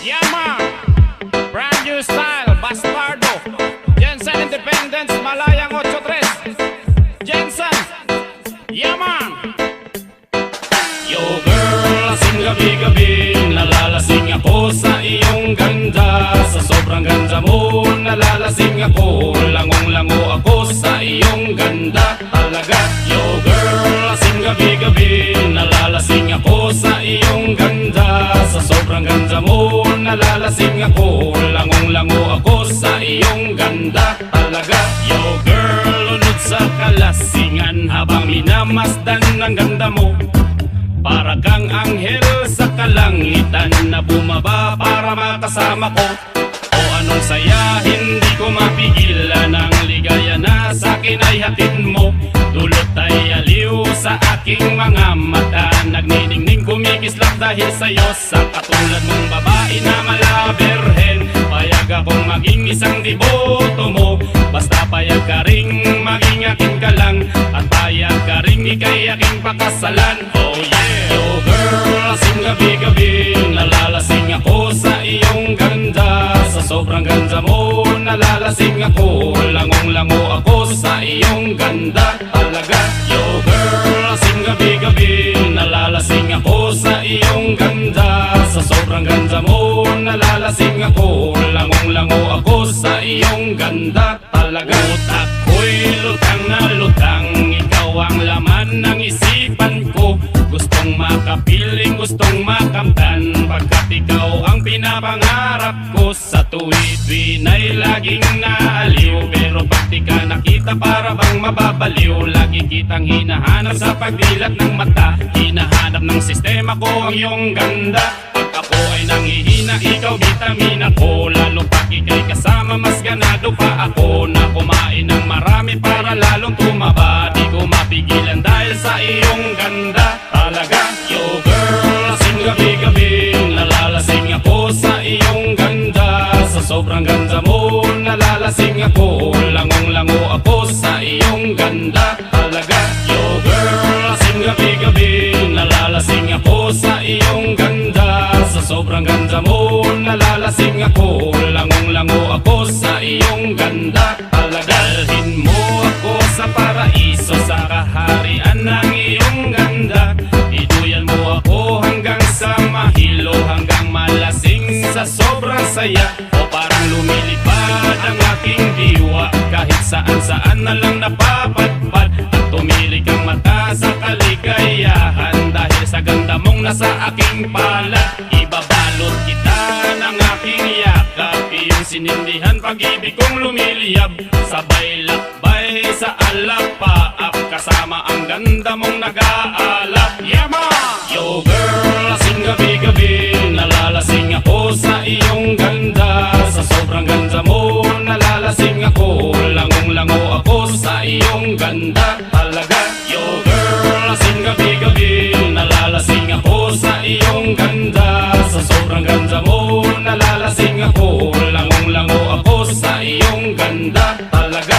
Yama, brand new style, Bastardo, Jensen Independence, Malayang 83, Jensen, Yaman. Yo girl, lasing gabi-gabi, nalalasing ako sa iyong ganda. Sa sobrang ganda mo, nalalasing ako, langong-lango ako sa iyong ganda talaga. Yo girl, lasing gabi-gabi, nalalasing ako sa iyong ganda. Sa sobrang ganda mo, nalalasing ako, langong-lango ako sa iyong ganda talaga. Yo girl, lunod sa kalasingan habang minamasdan ang ganda mo. Para kang anghel sa kalangitan na bumaba para makasama ko. O anong saya, hindi ko mapigilan ang ligaya na sa'kin ay hatid mo. Dulot ay aliw sa aking mga mata, nagniningning kumikislap dahil sa'yo. Sa katulad mong babae na malaberhen, payag akong maging isang deboto mo. Basta payag ka ring maging akin ka lang, at payag ka ring ikay aking pakasalan. Oh yeah! Yo girl, lasing gabi-gabi, nalalasing ako sa iyong ganda. Sa sobrang ganda mo, nalalasing ako, langong-lango ako sa iyong ganda talaga. Yo girl, lasing gabi-gabi, nalalasing ako sa iyong ganda. Sa sobrang ganda mo, nalalasing ako, langong-lango ako sa iyong ganda talaga. Utak ko'y lutang na lutang, ikaw ang laman ng isipan ko. Gustong makapiling, gustong makamtan, pagkat ikaw ang pinapangarap ko. Sa tuwid-tuwid ay laging naaliw, pero pag di ka nakita para bang mababaliw. Lagi kitang hinahanap sa pagdilat ng mata, hinahanap ng sistema ko ang iyong ganda. Pag ako ay nangihina, ikaw vitamina ko. Lalo pag ika'y kasama, mas ganado pa ako na kumain ng marami para lalong tumaba. Di ko mapigilan dahil sa iyong ganda talaga. Yo girl, lasing gabi-gabi, nalalasing ako sa iyong ganda. Sa sobrang ganda mo, nalalasing ako, langong-lango ako sa iyong ganda talaga. Yo girl, lasing gabi-gabi, nalalasing ako sa iyong ganda. Sa sobrang ganda mo, nalalasing ako, langong-lango ako sa iyong ganda talaga. Dalhin mo ako sa paraiso, sa kaharian ng iyong ganda. Iduyan mo ako hanggang sa mahilo, hanggang malasing sa sobrang saya. O parang lumilipad ang aking diwa, kahit saan-saan na lang napapadpad. At tumilik ang mata sa kaligayahan, dahil sa ganda mong nasa aking palad. Ibabalot kita ng aking yakap, iyong sinindihan pag-ibig kong lumiliyab. Sabay lakbay sa alapaap, kasama ang ganda mong nag-aalap. Yama! Yo girl, lasing gabi-gabi, nalalasing ako sa iyong ganda. Sa sobrang ganda mo, nalalasing ako, langong-lango ako sa iyong ganda talaga. Yo girl, lasing gabi-gabi, nalalasing ako sa iyong ganda. Sa sobrang ganda mo, nalalasing ako, langong-lango ako sa iyong ganda talaga.